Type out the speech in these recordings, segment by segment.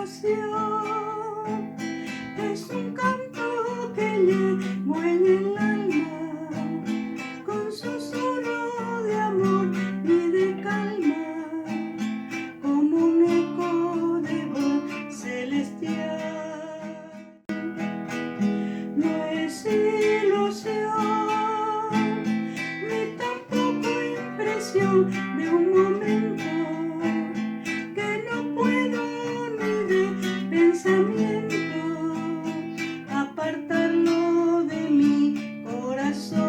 oración es un canto que llevo en el alma, con susurro de amor y de calma, como un eco de voz celestial. No es ilusión, ni tampoco impresión de un momento que no puedo ni de pensamiento apartarlo de mi corazón.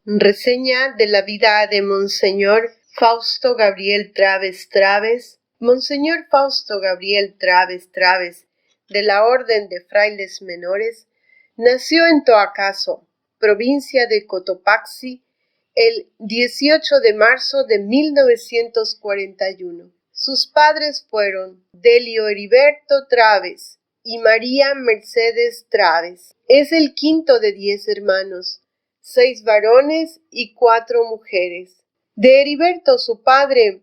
Reseña de la vida de Monseñor Fausto Gabriel Traves Traves. Monseñor Fausto Gabriel Traves Traves, de la Orden de Frailes Menores, nació en Toacaso, provincia de Cotopaxi, el 18 de marzo de 1941. Sus padres fueron Delio Heriberto Traves y María Mercedes Traves. Es el quinto de 10 hermanos, 6 varones y 4 mujeres. De Heriberto, su padre,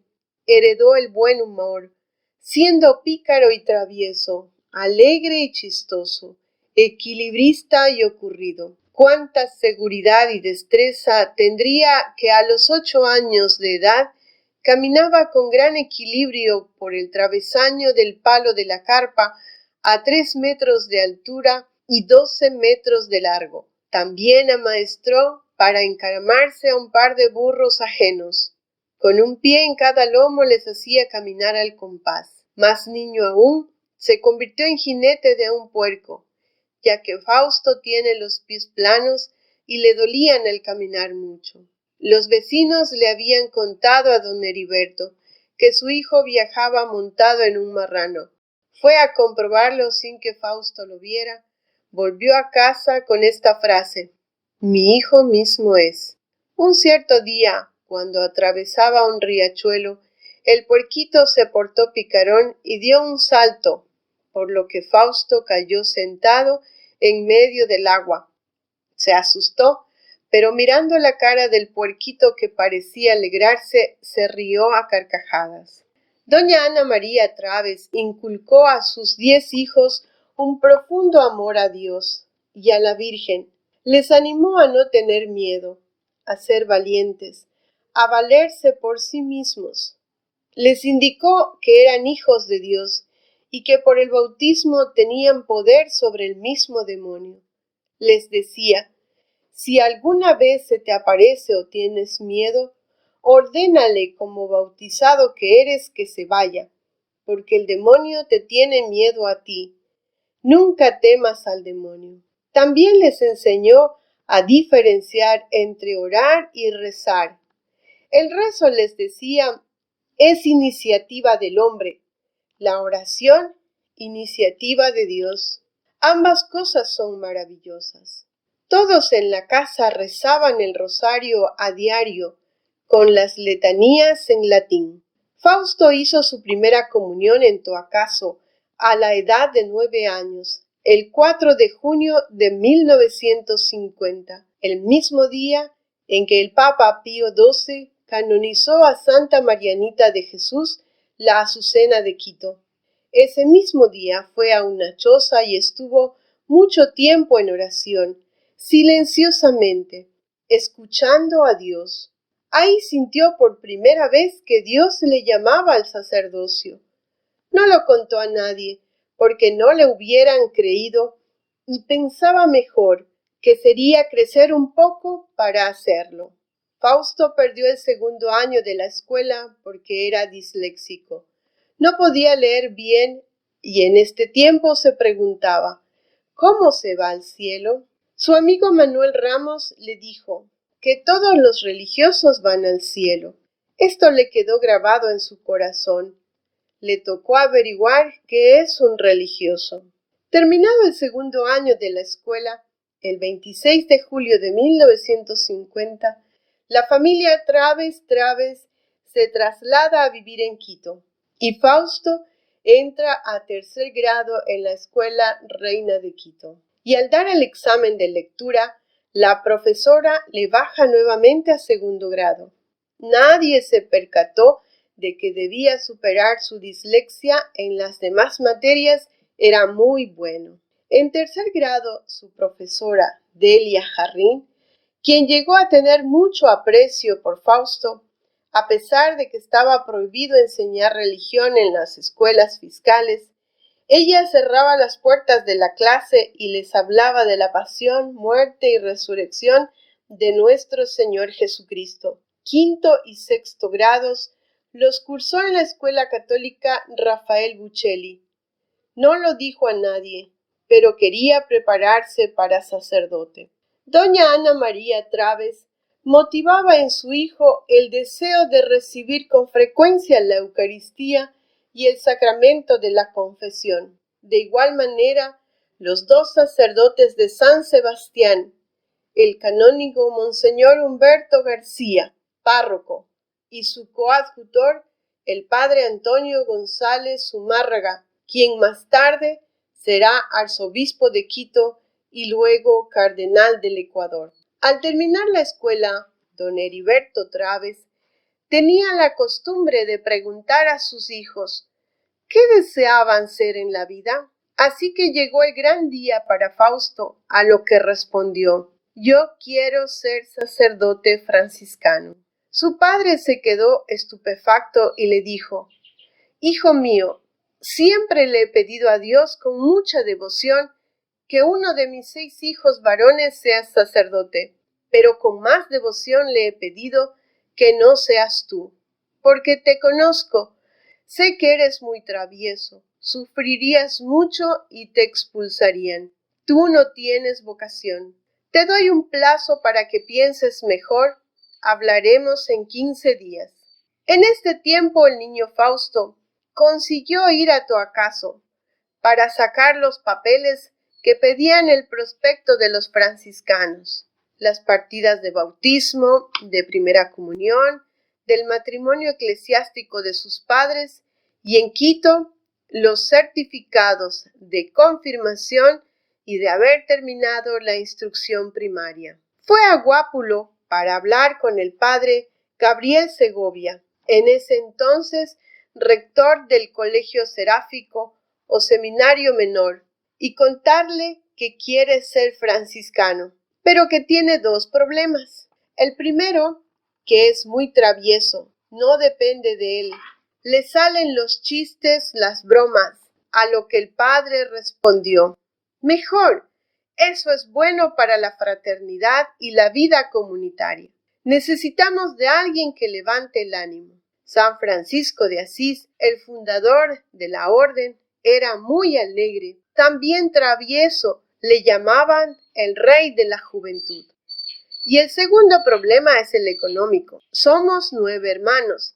heredó el buen humor, siendo pícaro y travieso, alegre y chistoso, equilibrista y ocurrido. Cuánta seguridad y destreza tendría que a los 8 años de edad caminaba con gran equilibrio por el travesaño del palo de la carpa a 3 metros de altura y 12 metros de largo. También amaestró para encaramarse a un par de burros ajenos. Con un pie en cada lomo les hacía caminar al compás. Más niño aún, se convirtió en jinete de un puerco, ya que Fausto tiene los pies planos y le dolían al caminar mucho. Los vecinos le habían contado a don Heriberto que su hijo viajaba montado en un marrano. Fue a comprobarlo sin que Fausto lo viera. Volvió a casa con esta frase: «Mi hijo mismo es». Un cierto día, cuando atravesaba un riachuelo, el puerquito se portó picarón y dio un salto, por lo que Fausto cayó sentado en medio del agua. Se asustó, pero mirando la cara del puerquito, que parecía alegrarse, se rió a carcajadas. Doña Ana María Traves inculcó a sus 10 hijos un profundo amor a Dios y a la Virgen. Les animó a no tener miedo, a ser valientes, a valerse por sí mismos. Les indicó que eran hijos de Dios y que por el bautismo tenían poder sobre el mismo demonio. Les decía: si alguna vez se te aparece o tienes miedo, ordénale como bautizado que eres que se vaya, porque el demonio te tiene miedo a ti. Nunca temas al demonio. También les enseñó a diferenciar entre orar y rezar. El rezo, les decía, es iniciativa del hombre, la oración, iniciativa de Dios. Ambas cosas son maravillosas. Todos en la casa rezaban el rosario a diario, con las letanías en latín. Fausto hizo su primera comunión en Toacaso a la edad de 9 años, el 4 de junio de 1950, el mismo día en que el Papa Pío XII canonizó a Santa Marianita de Jesús, la Azucena de Quito. Ese mismo día fue a una choza y estuvo mucho tiempo en oración, silenciosamente, escuchando a Dios. Ahí sintió por primera vez que Dios le llamaba al sacerdocio. No lo contó a nadie, porque no le hubieran creído, y pensaba mejor que sería crecer un poco para hacerlo. Fausto perdió el segundo año de la escuela porque era disléxico. No podía leer bien y en este tiempo se preguntaba: ¿cómo se va al cielo? Su amigo Manuel Ramos le dijo que todos los religiosos van al cielo. Esto le quedó grabado en su corazón. Le tocó averiguar qué es un religioso. Terminado el segundo año de la escuela, el 26 de julio de 1950, la familia Traves se traslada a vivir en Quito y Fausto entra a 3er grado en la Escuela Reina de Quito. Y al dar el examen de lectura, la profesora le baja nuevamente a 2º grado. Nadie se percató de que debía superar su dislexia en las demás materias era muy bueno. En tercer grado, su profesora, Delia Jarrín, quien llegó a tener mucho aprecio por Fausto, a pesar de que estaba prohibido enseñar religión en las escuelas fiscales, ella cerraba las puertas de la clase y les hablaba de la pasión, muerte y resurrección de nuestro Señor Jesucristo. Quinto y sexto grados los cursó en la escuela católica Rafael Buccelli. No lo dijo a nadie, pero quería prepararse para sacerdote. Doña Ana María Traves motivaba en su hijo el deseo de recibir con frecuencia la Eucaristía y el sacramento de la confesión. De igual manera, los dos sacerdotes de San Sebastián, el canónigo Monseñor Humberto García, párroco, y su coadjutor, el padre Antonio González Zumárraga, quien más tarde será arzobispo de Quito y luego cardenal del Ecuador. Al terminar la escuela, don Heriberto Traves tenía la costumbre de preguntar a sus hijos ¿qué deseaban ser en la vida? Así que llegó el gran día para Fausto, a lo que respondió: yo quiero ser sacerdote franciscano. Su padre se quedó estupefacto y le dijo: hijo mío, siempre le he pedido a Dios con mucha devoción que uno de mis 6 hijos varones sea sacerdote, pero con más devoción le he pedido que no seas tú, porque te conozco, sé que eres muy travieso, sufrirías mucho y te expulsarían. Tú no tienes vocación. Te doy un plazo para que pienses mejor, hablaremos en 15 días. En este tiempo el niño Fausto consiguió ir a Toacaso para sacar los papeles que pedían el prospecto de los franciscanos, las partidas de bautismo, de primera comunión, del matrimonio eclesiástico de sus padres y en Quito los certificados de confirmación y de haber terminado la instrucción primaria. Fue a Guápulo para hablar con el padre Gabriel Segovia, en ese entonces rector del Colegio Seráfico o Seminario Menor, y contarle que quiere ser franciscano, pero que tiene 2 problemas. El primero, que es muy travieso, no depende de él. Le salen los chistes, las bromas, a lo que el padre respondió: mejor, eso es bueno para la fraternidad y la vida comunitaria. Necesitamos de alguien que levante el ánimo. San Francisco de Asís, el fundador de la orden, era muy alegre, también travieso, le llamaban el rey de la juventud. Y el segundo problema es el económico. Somos 9 hermanos.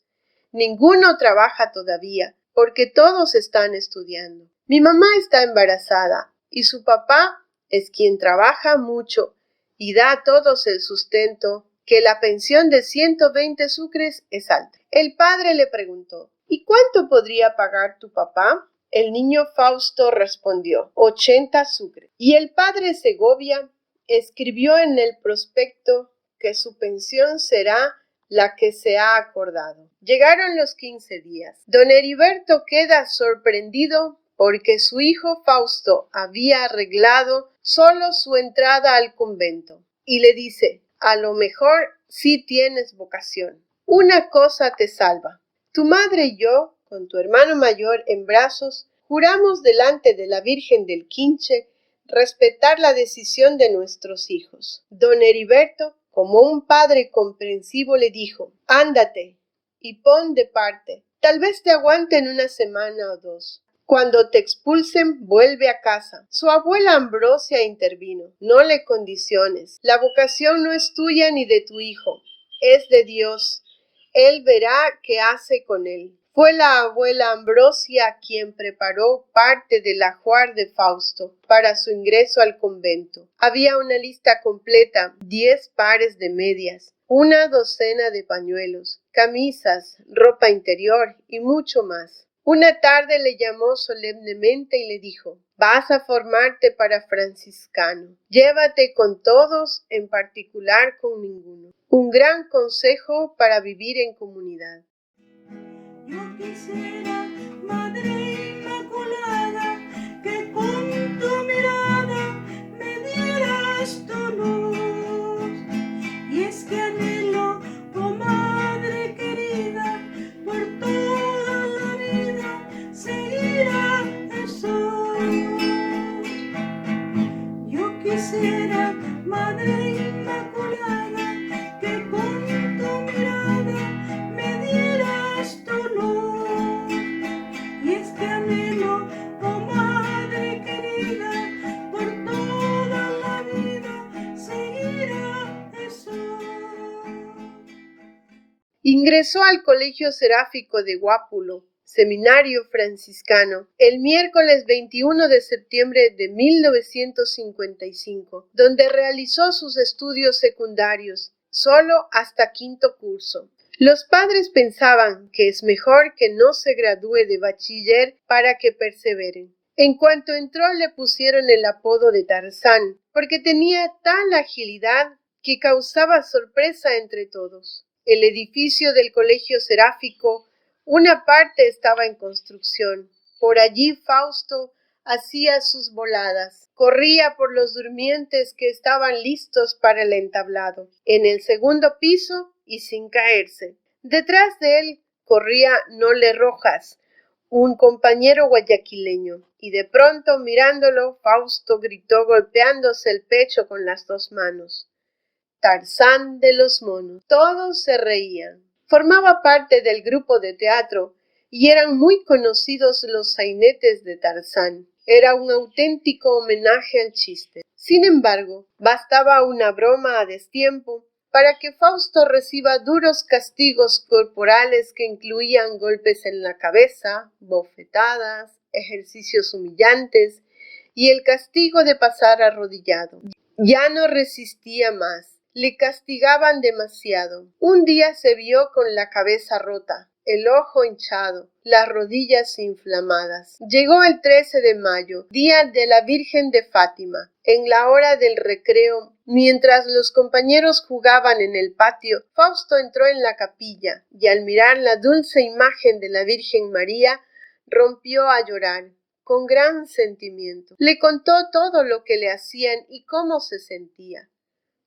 Ninguno trabaja todavía, porque todos están estudiando. Mi mamá está embarazada y su papá es quien trabaja mucho y da a todos el sustento, que la pensión de 120 sucres es alta. El padre le preguntó: ¿y cuánto podría pagar tu papá? El niño Fausto respondió: 80 sucres. Y el padre Segovia escribió en el prospecto que su pensión será la que se ha acordado. Llegaron los 15 días. Don Heriberto queda sorprendido porque su hijo Fausto había arreglado solo su entrada al convento y le dice: a lo mejor sí tienes vocación. Una cosa te salva. Tu madre y yo, con tu hermano mayor en brazos, juramos delante de la Virgen del Quinche respetar la decisión de nuestros hijos. Don Heriberto, como un padre comprensivo, le dijo: ándate y pon de parte. Tal vez te aguanten una semana o 2. Cuando te expulsen, vuelve a casa. Su abuela Ambrosia intervino: no le condiciones. La vocación no es tuya ni de tu hijo, es de Dios. Él verá qué hace con él. Fue la abuela Ambrosia quien preparó parte del ajuar de Fausto para su ingreso al convento. Había una lista completa: 10 pares de medias, una docena de pañuelos, camisas, ropa interior y mucho más. Una tarde le llamó solemnemente y le dijo: vas a formarte para franciscano. Llévate con todos, en particular con ninguno. Un gran consejo para vivir en comunidad. Yo quisiera, Madre Inmaculada, que con tu mirada me dieras tu luz. Y es que anhelo, oh Madre querida, por toda la vida seguir a Jesús. Yo quisiera, Madre Inmaculada, que con tu mirada me dieras tu luz. Y es que anhelo, oh Madre querida, por toda la vida seguir a Jesús. Ingresó al Colegio Seráfico de Guápulo, seminario franciscano, el miércoles 21 de septiembre de 1955, donde realizó sus estudios secundarios, solo hasta quinto curso. Los padres pensaban que es mejor que no se gradúe de bachiller para que perseveren. En cuanto entró le pusieron el apodo de Tarzán, porque tenía tal agilidad que causaba sorpresa entre todos. El edificio del Colegio Seráfico, una parte estaba en construcción. Por allí Fausto hacía sus voladas. Corría por los durmientes que estaban listos para el entablado, en el segundo piso y sin caerse. Detrás de él corría Nole Rojas, un compañero guayaquileño, y de pronto mirándolo, Fausto gritó golpeándose el pecho con las dos manos: Tarzán de los monos. Todos se reían. Formaba parte del grupo de teatro y eran muy conocidos los sainetes de Tarzán. Era un auténtico homenaje al chiste. Sin embargo, bastaba una broma a destiempo para que Fausto reciba duros castigos corporales que incluían golpes en la cabeza, bofetadas, ejercicios humillantes y el castigo de pasar arrodillado. Ya no resistía más. Le castigaban demasiado. Un día se vio con la cabeza rota, el ojo hinchado, las rodillas inflamadas. Llegó el 13 de mayo, día de la Virgen de Fátima. En la hora del recreo, mientras los compañeros jugaban en el patio, Fausto entró en la capilla y al mirar la dulce imagen de la Virgen María, rompió a llorar con gran sentimiento. Le contó todo lo que le hacían y cómo se sentía,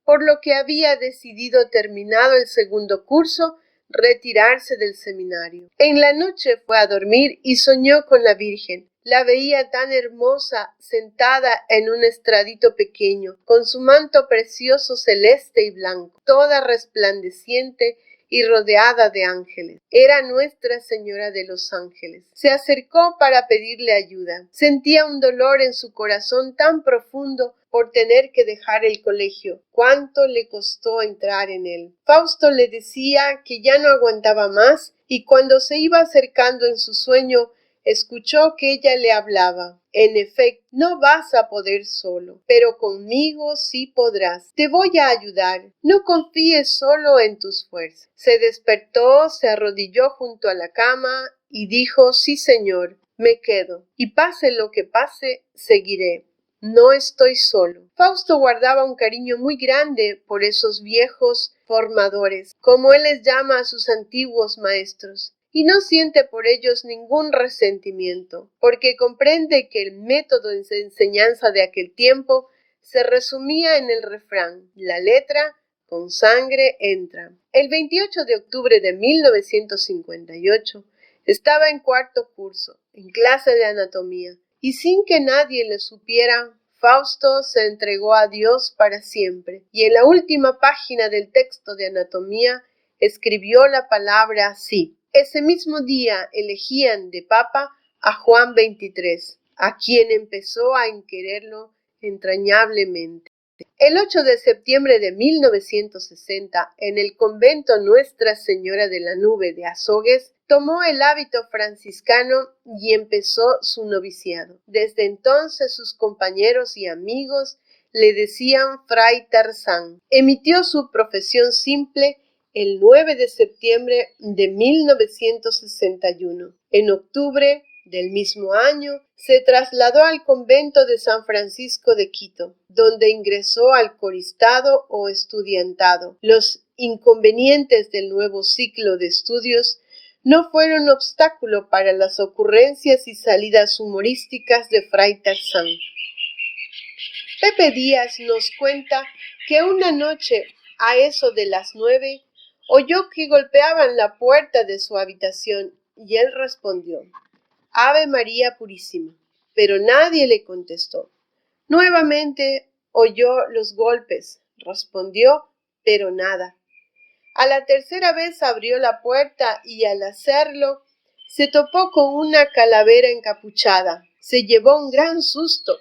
por lo que había decidido, terminado el segundo curso, retirarse del seminario. En la noche fue a dormir y soñó con la Virgen. La veía tan hermosa, sentada en un estradito pequeño, con su manto precioso celeste y blanco, toda resplandeciente y rodeada de ángeles. Era Nuestra Señora de los Ángeles. Se acercó para pedirle ayuda. Sentía un dolor en su corazón tan profundo por tener que dejar el colegio. Cuánto le costó entrar en él. Fausto le decía que ya no aguantaba más y cuando se iba acercando en su sueño, escuchó que ella le hablaba. En efecto, no vas a poder solo, pero conmigo sí podrás. Te voy a ayudar. No confíes solo en tus fuerzas. Se despertó, se arrodilló junto a la cama y dijo: sí, Señor, me quedo. Y pase lo que pase, seguiré. No estoy solo. Fausto guardaba un cariño muy grande por esos viejos formadores, como él les llama a sus antiguos maestros, y no siente por ellos ningún resentimiento, porque comprende que el método de enseñanza de aquel tiempo se resumía en el refrán: la letra con sangre entra. El 28 de octubre de 1958 estaba en cuarto curso, en clase de anatomía, y sin que nadie le supiera, Fausto se entregó a Dios para siempre, y en la última página del texto de anatomía escribió la palabra sí. Ese mismo día elegían de papa a Juan XXIII, a quien empezó a quererlo entrañablemente. El 8 de septiembre de 1960, en el convento Nuestra Señora de la Nube de Azogues, tomó el hábito franciscano y empezó su noviciado. Desde entonces sus compañeros y amigos le decían Fray Tarzán. Emitió su profesión simple el 9 de septiembre de 1961. En octubre del mismo año se trasladó al convento de San Francisco de Quito, donde ingresó al coristado o estudiantado. Los inconvenientes del nuevo ciclo de estudios no fueron obstáculo para las ocurrencias y salidas humorísticas de Fray Tarzán. Pepe Díaz nos cuenta que una noche, a eso de las 9, oyó que golpeaban la puerta de su habitación y él respondió: Ave María Purísima, pero nadie le contestó. Nuevamente oyó los golpes, respondió, pero nada. A la tercera vez abrió la puerta y al hacerlo se topó con una calavera encapuchada. Se llevó un gran susto,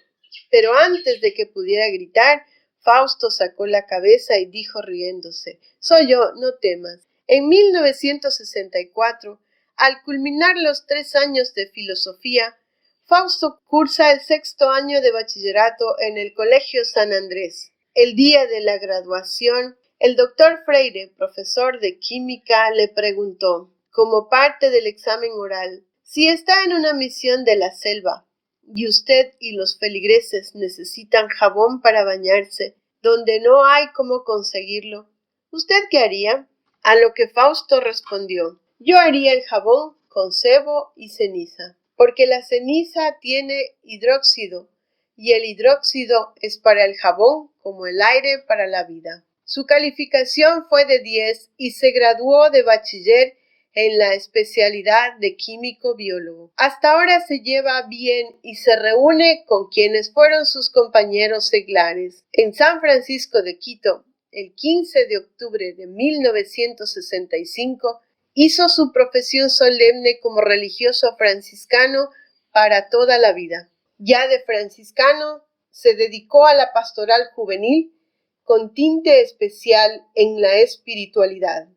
pero antes de que pudiera gritar, Fausto sacó la cabeza y dijo riéndose: Soy yo, no temas. En 1964, al culminar los 3 años de filosofía, Fausto cursa el 6º año de bachillerato en el Colegio San Andrés. El día de la graduación, el doctor Freire, profesor de química, le preguntó, como parte del examen oral, si está en una misión de la selva y usted y los feligreses necesitan jabón para bañarse, donde no hay cómo conseguirlo, ¿usted qué haría? A lo que Fausto respondió: yo haría el jabón con sebo y ceniza, porque la ceniza tiene hidróxido y el hidróxido es para el jabón como el aire para la vida. Su calificación fue de 10 y se graduó de bachiller en la especialidad de químico-biólogo. Hasta ahora se lleva bien y se reúne con quienes fueron sus compañeros seglares. En San Francisco de Quito, el 15 de octubre de 1965, hizo su profesión solemne como religioso franciscano para toda la vida. Ya de franciscano, se dedicó a la pastoral juvenil con tinte especial en la espiritualidad.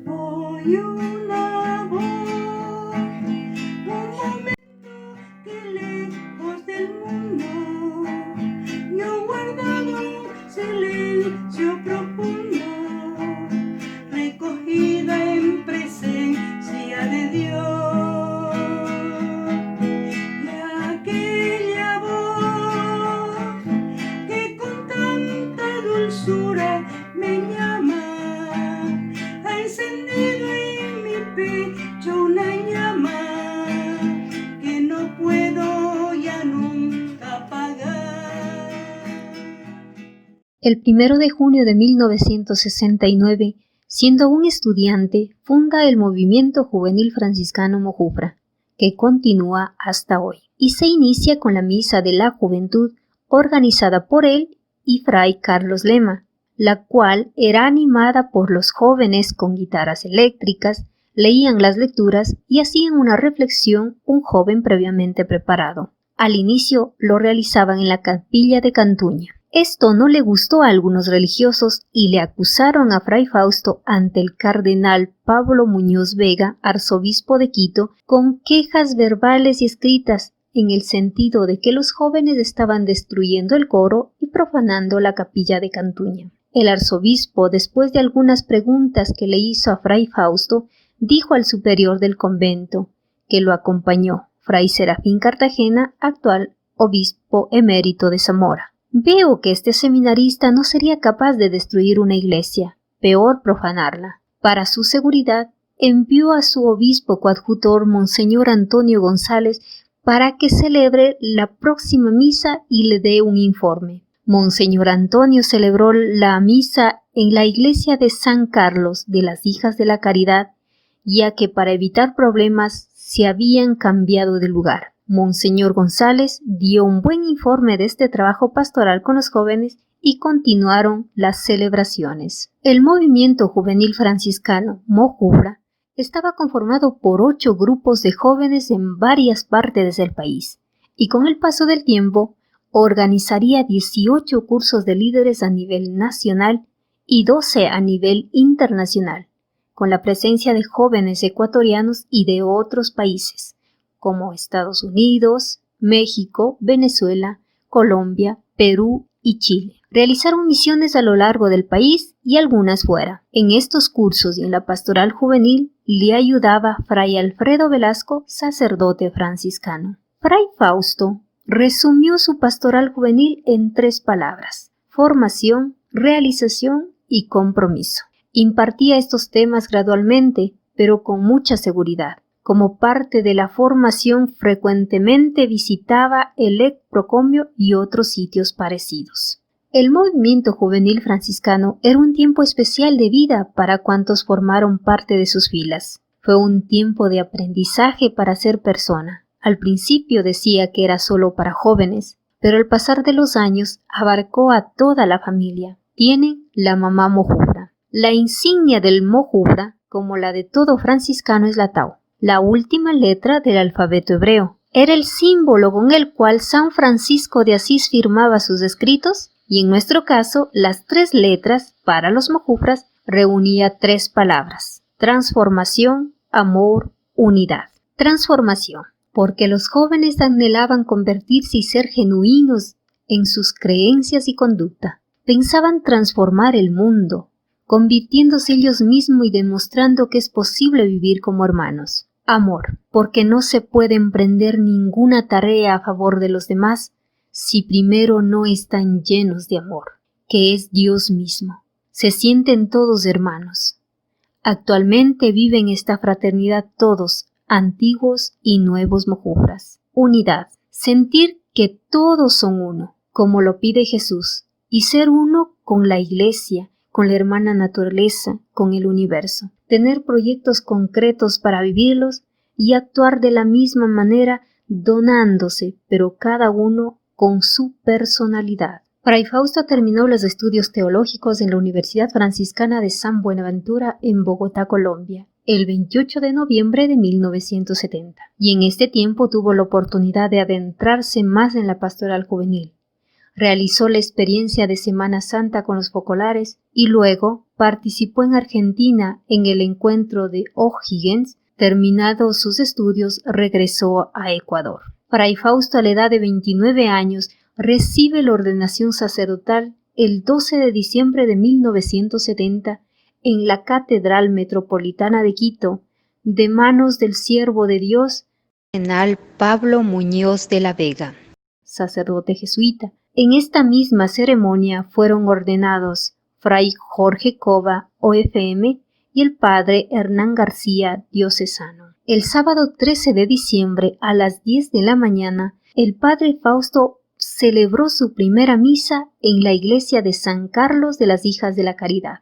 Hoy una voz, un momento que lejos del mundo yo guardaba un silencio profundo, recogida en presencia de Dios. Y aquella voz que con tanta dulzura me llama, ha encendido en mi pecho una llama que no puedo ya nunca apagar. El 1 de junio de 1969, siendo un estudiante, funda el Movimiento Juvenil Franciscano Mojufra, que continúa hasta hoy, y se inicia con la Misa de la Juventud organizada por él y Fray Carlos Lema, la cual era animada por los jóvenes con guitarras eléctricas, leían las lecturas y hacían una reflexión un joven previamente preparado. Al inicio lo realizaban en la capilla de Cantuña. Esto no le gustó a algunos religiosos y le acusaron a Fray Fausto ante el cardenal Pablo Muñoz Vega, arzobispo de Quito, con quejas verbales y escritas en el sentido de que los jóvenes estaban destruyendo el coro y profanando la capilla de Cantuña. El arzobispo, después de algunas preguntas que le hizo a Fray Fausto, dijo al superior del convento, que lo acompañó, Fray Serafín Cartagena, actual obispo emérito de Zamora: veo que este seminarista no sería capaz de destruir una iglesia, peor profanarla. Para su seguridad, envió a su obispo coadjutor, Monseñor Antonio González, para que celebre la próxima misa y le dé un informe. Monseñor Antonio celebró la misa en la iglesia de San Carlos de las Hijas de la Caridad, ya que para evitar problemas se habían cambiado de lugar. Monseñor González dio un buen informe de este trabajo pastoral con los jóvenes y continuaron las celebraciones. El movimiento juvenil franciscano Mojufra estaba conformado por 8 grupos de jóvenes en varias partes del país y con el paso del tiempo organizaría 18 cursos de líderes a nivel nacional y 12 a nivel internacional, con la presencia de jóvenes ecuatorianos y de otros países, como Estados Unidos, México, Venezuela, Colombia, Perú y Chile. Realizaron misiones a lo largo del país y algunas fuera. En estos cursos y en la pastoral juvenil le ayudaba Fray Alfredo Velasco, sacerdote franciscano. Fray Fausto resumió su pastoral juvenil en 3 palabras: formación, realización y compromiso. Impartía estos temas gradualmente, pero con mucha seguridad. Como parte de la formación, frecuentemente visitaba el Ecprocomio y otros sitios parecidos. El movimiento juvenil franciscano era un tiempo especial de vida para cuantos formaron parte de sus filas. Fue un tiempo de aprendizaje para ser persona. Al principio decía que era solo para jóvenes, pero al pasar de los años abarcó a toda la familia. Tienen la mamá mojubra. La insignia del mojubra, como la de todo franciscano, es la tau, la última letra del alfabeto hebreo. Era el símbolo con el cual San Francisco de Asís firmaba sus escritos y en nuestro caso las 3 letras para los mojubras reunía 3 palabras: transformación, amor, unidad. Transformación, porque los jóvenes anhelaban convertirse y ser genuinos en sus creencias y conducta. Pensaban transformar el mundo, convirtiéndose ellos mismos y demostrando que es posible vivir como hermanos. Amor, porque no se puede emprender ninguna tarea a favor de los demás si primero no están llenos de amor, que es Dios mismo. Se sienten todos hermanos. Actualmente viven esta fraternidad todos, antiguos y nuevos mojubras. Unidad, sentir que todos son uno, como lo pide Jesús, y ser uno con la Iglesia, con la hermana naturaleza, con el universo. Tener proyectos concretos para vivirlos y actuar de la misma manera, donándose, pero cada uno con su personalidad. Fray Fausto terminó los estudios teológicos en la Universidad Franciscana de San Buenaventura en Bogotá, Colombia, el 28 de noviembre de 1970, y en este tiempo tuvo la oportunidad de adentrarse más en la pastoral juvenil. Realizó la experiencia de Semana Santa con los focolares y luego participó en Argentina en el encuentro de O'Higgins. Terminados sus estudios, regresó a Ecuador. Fray Fausto, a la edad de 29 años, recibe la ordenación sacerdotal el 12 de diciembre de 1970 en la Catedral Metropolitana de Quito, de manos del siervo de Dios, cardenal Pablo Muñoz de la Vega, sacerdote jesuita. En esta misma ceremonia fueron ordenados Fray Jorge Cova, OFM, y el padre Hernán García, diocesano. El sábado 13 de diciembre a las 10 de la mañana, el padre Fausto celebró su primera misa en la iglesia de San Carlos de las Hijas de la Caridad.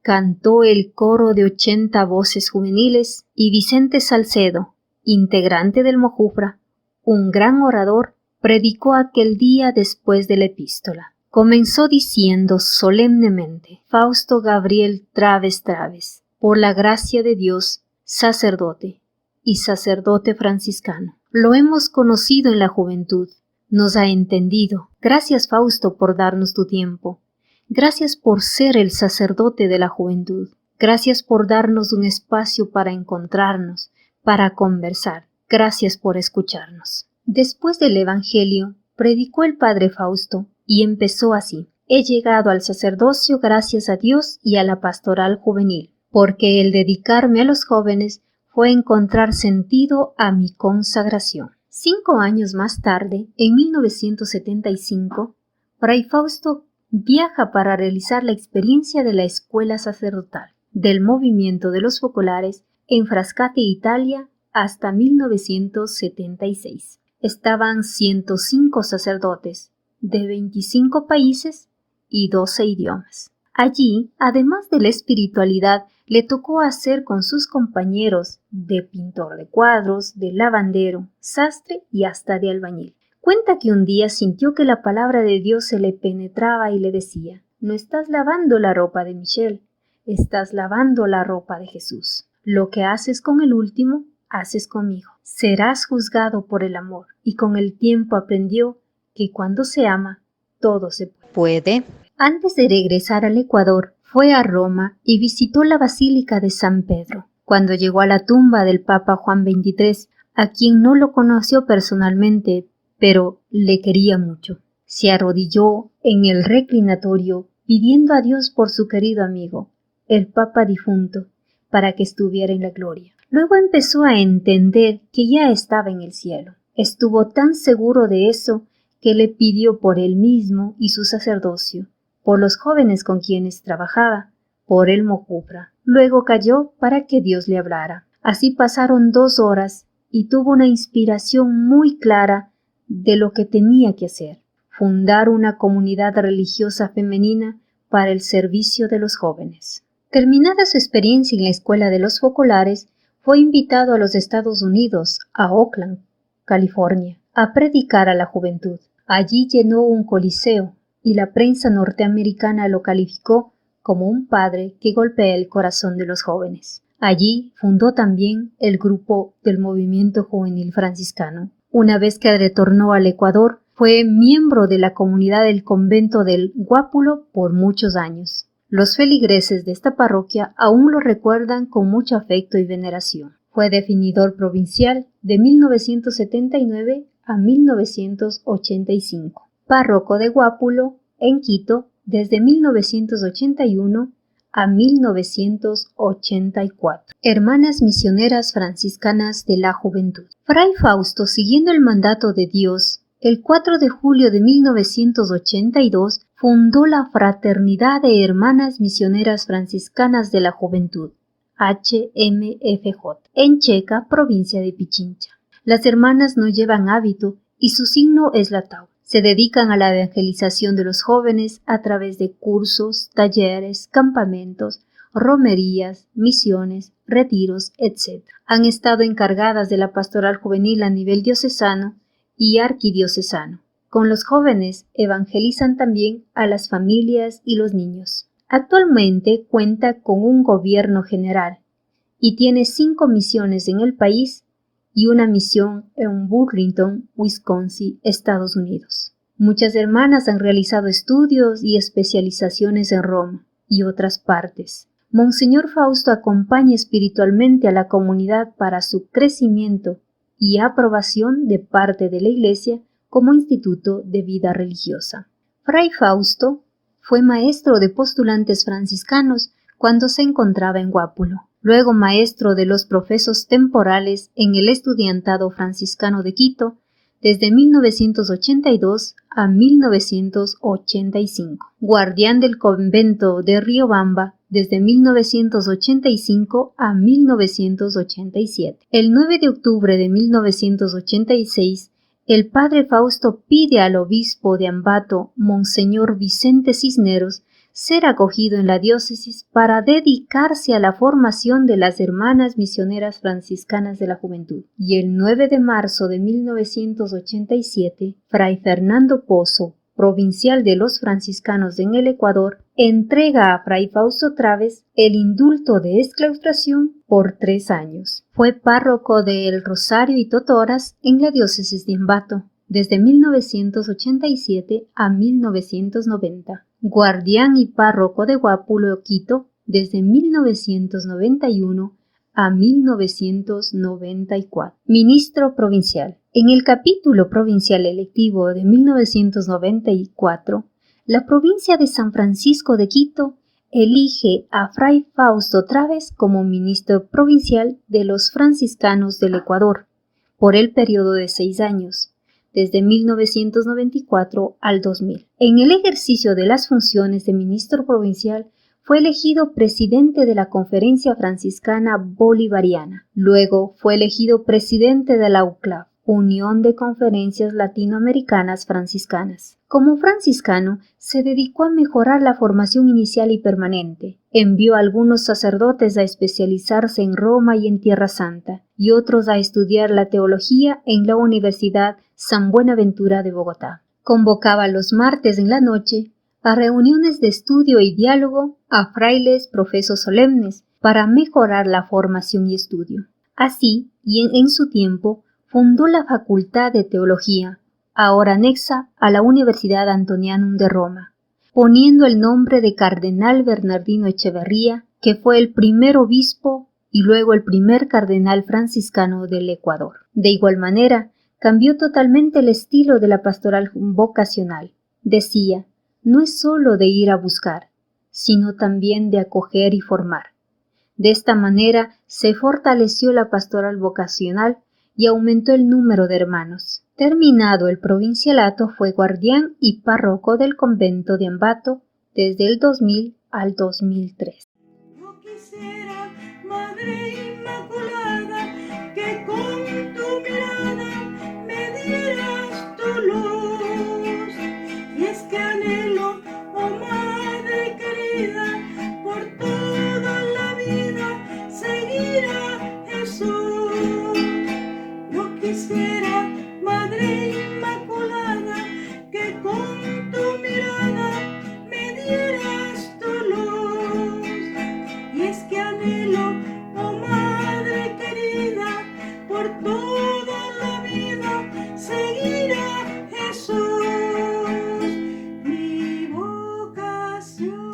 Cantó el coro de 80 voces juveniles y Vicente Salcedo, integrante del Mojubra, un gran orador, predicó aquel día después de la epístola. Comenzó diciendo solemnemente: Fausto Gabriel Traves Traves, por la gracia de Dios, sacerdote y sacerdote franciscano. Lo hemos conocido en la juventud, nos ha entendido. Gracias, Fausto, por darnos tu tiempo. Gracias por ser el sacerdote de la juventud. Gracias por darnos un espacio para encontrarnos, para conversar. Gracias por escucharnos. Después del Evangelio, predicó el padre Fausto y empezó así: he llegado al sacerdocio gracias a Dios y a la pastoral juvenil, porque el dedicarme a los jóvenes fue encontrar sentido a mi consagración. 5 años más tarde, en 1975, Fray Fausto viaja para realizar la experiencia de la escuela sacerdotal del movimiento de los focolares en Frascati, Italia, hasta 1976. Estaban 105 sacerdotes de 25 países y 12 idiomas. Allí, además de la espiritualidad, le tocó hacer con sus compañeros de pintor de cuadros, de lavandero, sastre y hasta de albañil. Cuenta que un día sintió que la palabra de Dios se le penetraba y le decía: no estás lavando la ropa de Michelle, estás lavando la ropa de Jesús. Lo que haces con el último, haces conmigo. Serás juzgado por el amor. Y con el tiempo aprendió que cuando se ama, todo se puede. Antes de regresar al Ecuador, fue a Roma y visitó la Basílica de San Pedro. Cuando llegó a la tumba del Papa Juan XXIII, a quien no lo conoció personalmente, pero le quería mucho, se arrodilló en el reclinatorio pidiendo a Dios por su querido amigo, el Papa difunto, para que estuviera en la gloria. Luego empezó a entender que ya estaba en el cielo. Estuvo tan seguro de eso que le pidió por él mismo y su sacerdocio, por los jóvenes con quienes trabajaba, por el Mojubra, Luego calló para que Dios le hablara. Así pasaron 2 horas y tuvo una inspiración muy clara de lo que tenía que hacer: fundar una comunidad religiosa femenina para el servicio de los jóvenes. Terminada su experiencia en la escuela de los focolares, fue invitado a los Estados Unidos, a Oakland, California, a predicar a la juventud. Allí llenó un coliseo y la prensa norteamericana lo calificó como un padre que golpea el corazón de los jóvenes. Allí fundó también el grupo del movimiento juvenil franciscano. Una vez que retornó al Ecuador, fue miembro de la comunidad del convento del Guápulo por muchos años. Los feligreses de esta parroquia aún lo recuerdan con mucho afecto y veneración. Fue definidor provincial de 1979 a 1985. Párroco de Guápulo en Quito desde 1981 a 1984. Hermanas Misioneras Franciscanas de la Juventud. Fray Fausto, siguiendo el mandato de Dios, el 4 de julio de 1982 fundó la Fraternidad de Hermanas Misioneras Franciscanas de la Juventud, HMFJ, en Checa, provincia de Pichincha. Las hermanas no llevan hábito y su signo es la tau. Se dedican a la evangelización de los jóvenes a través de cursos, talleres, campamentos, romerías, misiones, retiros, etc. Han estado encargadas de la pastoral juvenil a nivel diocesano y arquidiocesano. Con los jóvenes evangelizan también a las familias y los niños. Actualmente cuenta con un gobierno general y tiene 5 misiones en el país y una misión en Burlington, Wisconsin, Estados Unidos. Muchas hermanas han realizado estudios y especializaciones en Roma y otras partes. Monseñor Fausto acompaña espiritualmente a la comunidad para su crecimiento y aprobación de parte de la Iglesia como instituto de vida religiosa. Fray Fausto fue maestro de postulantes franciscanos cuando se encontraba en Guápulo. Luego maestro de los profesos temporales en el estudiantado franciscano de Quito desde 1982 a 1985. Guardián del convento de Riobamba desde 1985 a 1987. El 9 de octubre de 1986, el padre Fausto pide al obispo de Ambato, Monseñor Vicente Cisneros, ser acogido en la diócesis para dedicarse a la formación de las hermanas misioneras franciscanas de la juventud. Y el 9 de marzo de 1987, Fray Fernando Pozo, provincial de los franciscanos en el Ecuador, entrega a Fray Fausto Traves el indulto de exclaustración por 3 años. Fue párroco de El Rosario y Totoras en la diócesis de Ambato desde 1987 a 1990. Guardián y párroco de Guápulo, Quito, desde 1991 a 1994. Ministro provincial. En el capítulo provincial electivo de 1994, la provincia de San Francisco de Quito elige a Fray Fausto Traves como ministro provincial de los franciscanos del Ecuador por el periodo de 6 años. Desde 1994 al 2000. En el ejercicio de las funciones de ministro provincial, fue elegido presidente de la Conferencia Franciscana Bolivariana. Luego fue elegido presidente de la UCLAF, Unión de Conferencias Latinoamericanas Franciscanas. Como franciscano, se dedicó a mejorar la formación inicial y permanente. Envió a algunos sacerdotes a especializarse en Roma y en Tierra Santa, y otros a estudiar la teología en la Universidad San Buenaventura de Bogotá. Convocaba los martes en la noche a reuniones de estudio y diálogo a frailes profesos solemnes para mejorar la formación y estudio. Así, y en su tiempo, fundó la Facultad de Teología, ahora anexa a la Universidad Antonianum de Roma, poniendo el nombre de Cardenal Bernardino Echeverría, que fue el primer obispo y luego el primer cardenal franciscano del Ecuador. De igual manera, cambió totalmente el estilo de la pastoral vocacional. Decía, no es solo de ir a buscar, sino también de acoger y formar. De esta manera se fortaleció la pastoral vocacional y aumentó el número de hermanos. Terminado el provincialato, fue guardián y párroco del convento de Ambato desde el 2000 al 2003. Yo quisiera Madre Inmaculada, que con tu mirada me dieras tu luz. Y es que anhelo, oh Madre querida, por toda la vida seguir a Jesús. Yo quisiera, Madre Inmaculada, que con tu mirada me dieras tu luz. Y es que anhelo, oh Madre querida, por toda la vida seguir a Jesús, mi vocación.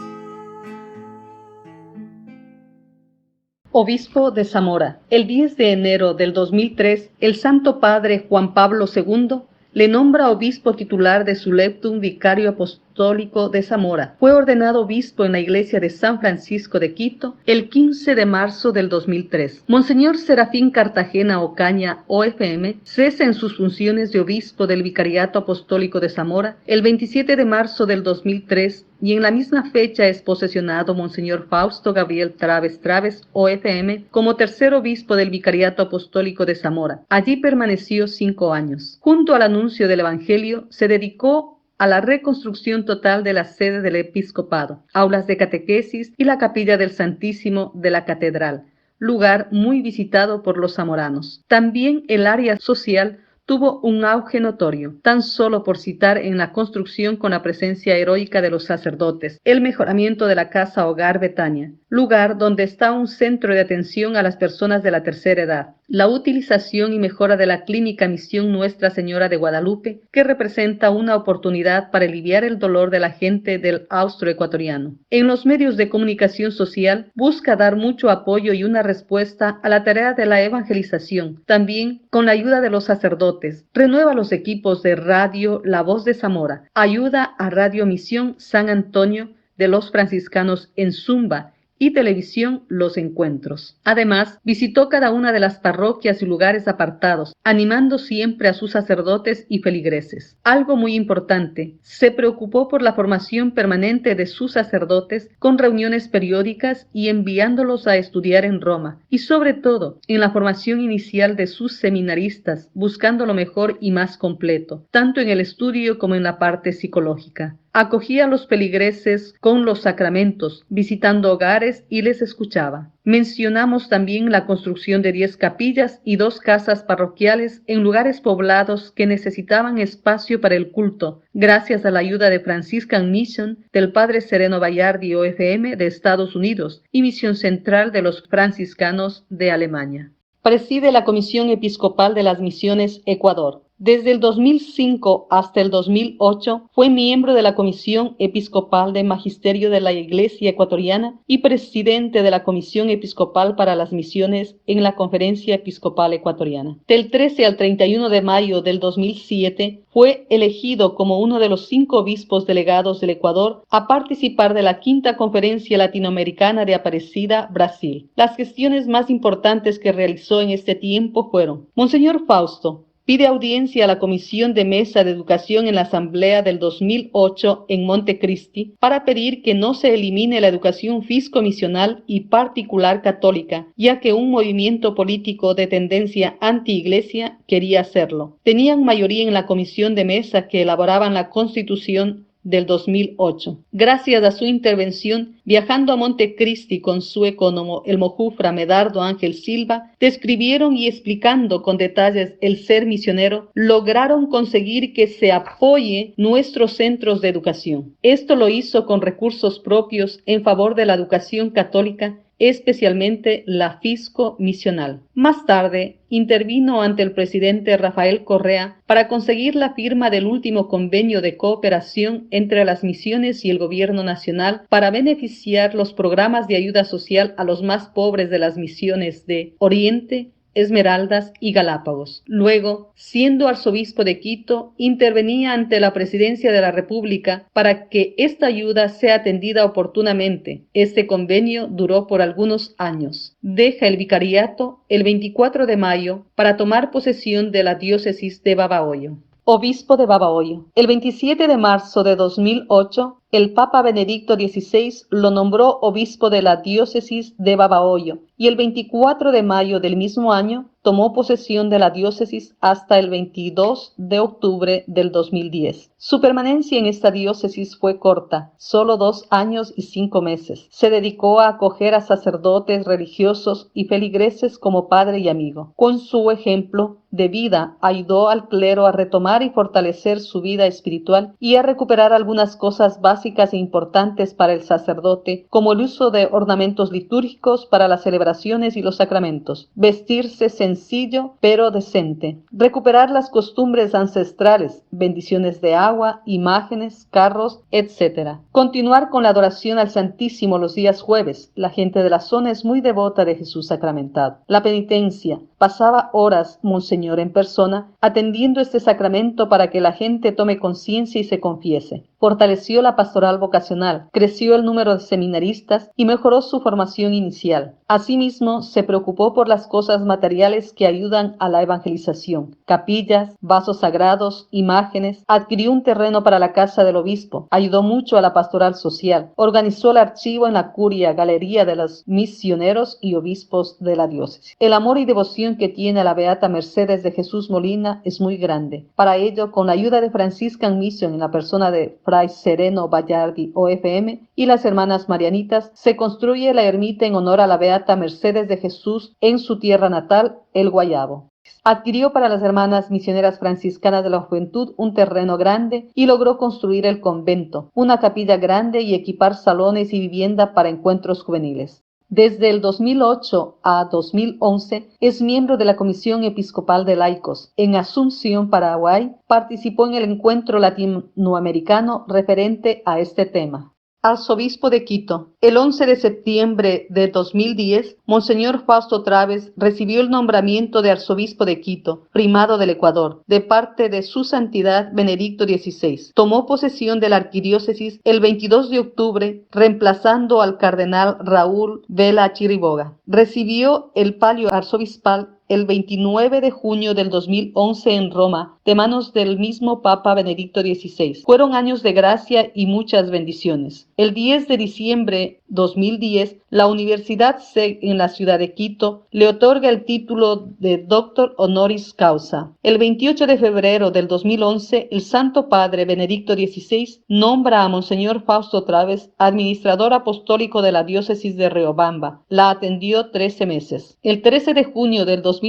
Obispo de Zamora. El 10 de enero del 2003, el Santo Padre Juan Pablo II le nombra obispo titular de su leptum vicario apostólico de Zamora. Fue ordenado obispo en la iglesia de San Francisco de Quito el 15 de marzo del 2003. Monseñor Serafín Cartagena Ocaña, OFM, cesa en sus funciones de obispo del Vicariato Apostólico de Zamora el 27 de marzo del 2003 y en la misma fecha es posesionado Monseñor Fausto Gabriel Traves Traves, OFM, como tercer obispo del Vicariato Apostólico de Zamora. Allí permaneció 5 años. Junto al anuncio del Evangelio, se dedicó a la reconstrucción total de la sede del episcopado, aulas de catequesis y la capilla del Santísimo de la Catedral, lugar muy visitado por los zamoranos. También el área social tuvo un auge notorio, tan solo por citar en la construcción con la presencia heroica de los sacerdotes, el mejoramiento de la Casa Hogar Betania, lugar donde está un centro de atención a las personas de la tercera edad, la utilización y mejora de la clínica Misión Nuestra Señora de Guadalupe, que representa una oportunidad para aliviar el dolor de la gente del austroecuatoriano. En los medios de comunicación social busca dar mucho apoyo y una respuesta a la tarea de la evangelización, también con la ayuda de los sacerdotes. Renueva los equipos de radio La Voz de Zamora, ayuda a Radio Misión San Antonio de los Franciscanos en Zumba y televisión Los Encuentros. Además, visitó cada una de las parroquias y lugares apartados, animando siempre a sus sacerdotes y feligreses. Algo muy importante, se preocupó por la formación permanente de sus sacerdotes con reuniones periódicas y enviándolos a estudiar en Roma, y sobre todo en la formación inicial de sus seminaristas, buscando lo mejor y más completo, tanto en el estudio como en la parte psicológica. Acogía a los feligreses con los sacramentos, visitando hogares y les escuchaba. Mencionamos también la construcción de 10 capillas y 2 casas parroquiales en lugares poblados que necesitaban espacio para el culto, gracias a la ayuda de Franciscan Mission del Padre Sereno Bayardi OFM de Estados Unidos y Misión Central de los Franciscanos de Alemania. Preside la Comisión Episcopal de las Misiones Ecuador. Desde el 2005 hasta el 2008 fue miembro de la Comisión Episcopal de Magisterio de la Iglesia Ecuatoriana y presidente de la Comisión Episcopal para las Misiones en la Conferencia Episcopal Ecuatoriana. Del 13 al 31 de mayo del 2007 fue elegido como uno de los 5 obispos delegados del Ecuador a participar de la 5ª Conferencia Latinoamericana de Aparecida, Brasil. Las gestiones más importantes que realizó en este tiempo fueron: Monseñor Fausto pide audiencia a la Comisión de Mesa de Educación en la Asamblea del 2008 en Montecristi para pedir que no se elimine la educación fisco-misional y particular católica, ya que un movimiento político de tendencia anti-iglesia quería hacerlo. Tenían mayoría en la Comisión de Mesa que elaboraban la Constitución del 2008. Gracias a su intervención, viajando a Montecristi con su ecónomo, el mojufra Medardo Ángel Silva, describieron y explicando con detalles el ser misionero, lograron conseguir que se apoye nuestros centros de educación. Esto lo hizo con recursos propios en favor de la educación católica, especialmente la fisco-misional. Más tarde, intervino ante el presidente Rafael Correa para conseguir la firma del último convenio de cooperación entre las misiones y el gobierno nacional para beneficiar los programas de ayuda social a los más pobres de las misiones de Oriente, Esmeraldas y Galápagos. Luego, siendo arzobispo de Quito, intervenía ante la Presidencia de la República para que esta ayuda sea atendida oportunamente. Este convenio duró por algunos años. Deja el vicariato el 24 de mayo para tomar posesión de la diócesis de Babahoyo. Obispo de Babahoyo. El 27 de marzo de 2008 el Papa Benedicto XVI lo nombró obispo de la diócesis de Babahoyo y el 24 de mayo del mismo año tomó posesión de la diócesis hasta el 22 de octubre del 2010. Su permanencia en esta diócesis fue corta, solo 2 años y 5 meses. Se dedicó a acoger a sacerdotes, religiosos y feligreses como padre y amigo. Con su ejemplo de vida ayudó al clero a retomar y fortalecer su vida espiritual y a recuperar algunas cosas básicas e importantes para el sacerdote, como el uso de ornamentos litúrgicos para las celebraciones y los sacramentos, vestirse sencillo pero decente, recuperar las costumbres ancestrales, bendiciones de agua, imágenes, carros, etc. Continuar con la adoración al Santísimo los días jueves. La gente de la zona es muy devota de Jesús sacramentado. La penitencia. Pasaba horas, Monseñor, en persona, atendiendo este sacramento para que la gente tome conciencia y se confiese. Fortaleció la pastoral vocacional, creció el número de seminaristas y mejoró su formación inicial. Asimismo, se preocupó por las cosas materiales que ayudan a la evangelización: capillas, vasos sagrados, imágenes. Adquirió un terreno para la casa del obispo, ayudó mucho a la pastoral social, organizó el archivo en la curia, galería de los misioneros y obispos de la diócesis. El amor y devoción que tiene a la beata Mercedes de Jesús Molina es muy grande. Para ello, con la ayuda de Franciscan Mission en la persona de Fray Sereno Bayardi, OFM, y las hermanas marianitas, se construye la ermita en honor a la beata Mercedes de Jesús en su tierra natal, El Guayabo. Adquirió para las hermanas misioneras franciscanas de la juventud un terreno grande y logró construir el convento, una capilla grande y equipar salones y vivienda para encuentros juveniles. Desde el 2008 a 2011 es miembro de la Comisión Episcopal de Laicos. En Asunción, Paraguay, participó en el encuentro latinoamericano referente a este tema. Arzobispo de Quito. El 11 de septiembre de 2010, Monseñor Fausto Traves recibió el nombramiento de arzobispo de Quito, primado del Ecuador, de parte de su santidad Benedicto XVI. Tomó posesión de la arquidiócesis el 22 de octubre, reemplazando al cardenal Raúl Vela Chiriboga. Recibió el palio arzobispal el 29 de junio del 2011 en Roma, de manos del mismo Papa Benedicto XVI. Fueron años de gracia y muchas bendiciones. El 10 de diciembre 2010, la Universidad SEG en la ciudad de Quito le otorga el título de Doctor Honoris Causa. El 28 de febrero del 2011, el Santo Padre Benedicto XVI nombra a Monseñor Fausto Traves administrador apostólico de la diócesis de Riobamba. La atendió 13 meses. El 13 de junio del 2013,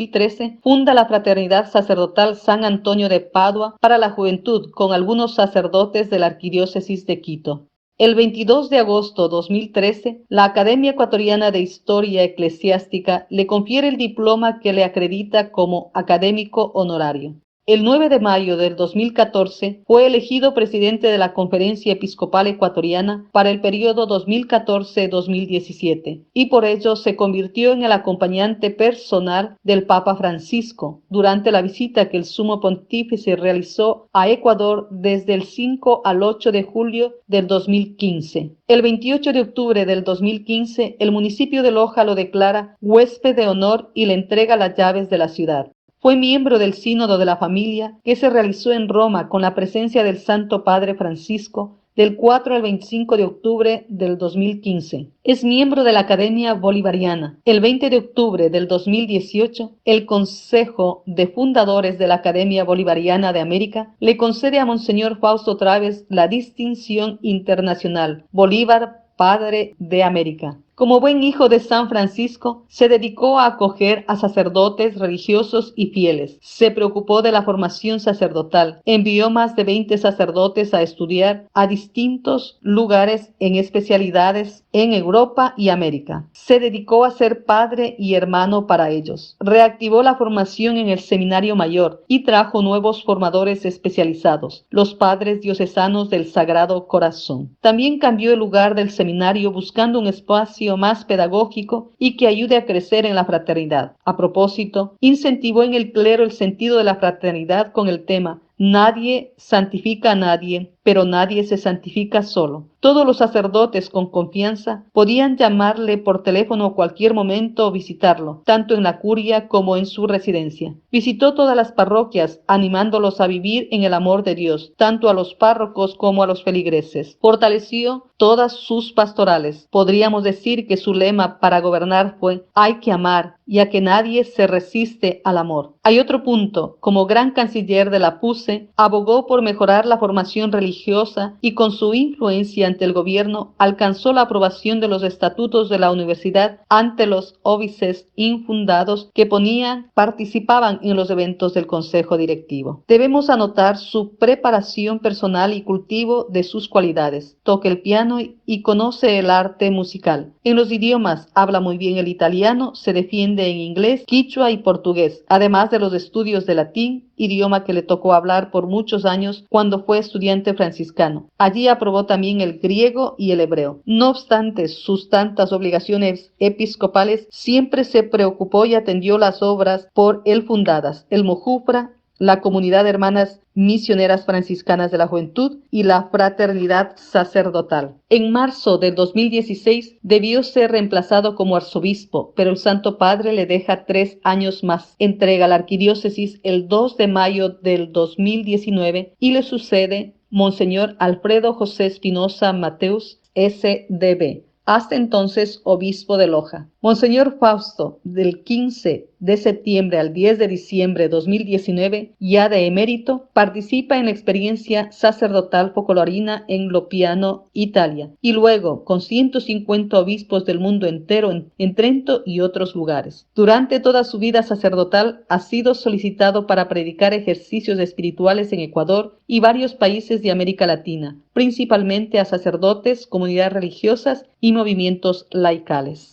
funda la Fraternidad Sacerdotal San Antonio de Padua para la juventud con algunos sacerdotes de la arquidiócesis de Quito. El 22 de agosto de 2013, la Academia Ecuatoriana de Historia Eclesiástica le confiere el diploma que le acredita como académico honorario. El 9 de mayo del 2014 fue elegido presidente de la Conferencia Episcopal Ecuatoriana para el periodo 2014-2017 y por ello se convirtió en el acompañante personal del Papa Francisco durante la visita que el Sumo Pontífice realizó a Ecuador desde el 5 al 8 de julio del 2015. El 28 de octubre del 2015, el municipio de Loja lo declara huésped de honor y le entrega las llaves de la ciudad. Fue miembro del Sínodo de la Familia que se realizó en Roma con la presencia del Santo Padre Francisco del 4 al 25 de octubre del 2015. Es miembro de la Academia Bolivariana. El 20 de octubre del 2018, el Consejo de Fundadores de la Academia Bolivariana de América le concede a Monseñor Fausto Traves la distinción internacional Bolívar Padre de América. Como buen hijo de San Francisco, se dedicó a acoger a sacerdotes, religiosos y fieles. Se preocupó de la formación sacerdotal. Envió más de 20 sacerdotes a estudiar a distintos lugares en especialidades en Europa y América. Se dedicó a ser padre y hermano para ellos. Reactivó la formación en el Seminario Mayor y trajo nuevos formadores especializados, los padres diocesanos del Sagrado Corazón. También cambió el lugar del seminario buscando un espacio más pedagógico y que ayude a crecer en la fraternidad. A propósito, incentivó en el clero el sentido de la fraternidad con el tema Nadie santifica a nadie, pero nadie se santifica solo. Todos los sacerdotes con confianza podían llamarle por teléfono cualquier momento o visitarlo, tanto en la curia como en su residencia. Visitó todas las parroquias, animándolos a vivir en el amor de Dios, tanto a los párrocos como a los feligreses. Fortaleció todas sus pastorales. Podríamos decir que su lema para gobernar fue: hay que amar, y a que nadie se resiste al amor. Hay otro punto: como gran canciller de la PUCE, abogó por mejorar la formación religiosa y con su influencia ante el gobierno alcanzó la aprobación de los estatutos de la universidad ante los óbices infundados que participaban en los eventos del consejo directivo. Debemos anotar su preparación personal y cultivo de sus cualidades. Toca el piano y conoce el arte musical. En los idiomas habla muy bien el italiano, se defiende en inglés, quichua y portugués, además de los estudios de latín, idioma que le tocó hablar por muchos años cuando fue estudiante franciscano. Allí aprobó también el griego y el hebreo. No obstante sus tantas obligaciones episcopales, siempre se preocupó y atendió las obras por él fundadas: el Mojufra, la Comunidad de Hermanas Misioneras Franciscanas de la Juventud y la Fraternidad Sacerdotal. En marzo del 2016 debió ser reemplazado como arzobispo, pero el Santo Padre le deja 3 años más. Entrega la arquidiócesis el 2 de mayo del 2019 y le sucede Monseñor Alfredo José Espinosa Mateus, S.D.B., hasta entonces obispo de Loja. Monseñor Fausto, del 15 de septiembre al 10 de diciembre de 2019, ya de emérito, participa en la experiencia sacerdotal focolorina en Lopiano, Italia, y luego con 150 obispos del mundo entero en Trento y otros lugares. Durante toda su vida sacerdotal ha sido solicitado para predicar ejercicios espirituales en Ecuador y varios países de América Latina, principalmente a sacerdotes, comunidades religiosas y movimientos laicales.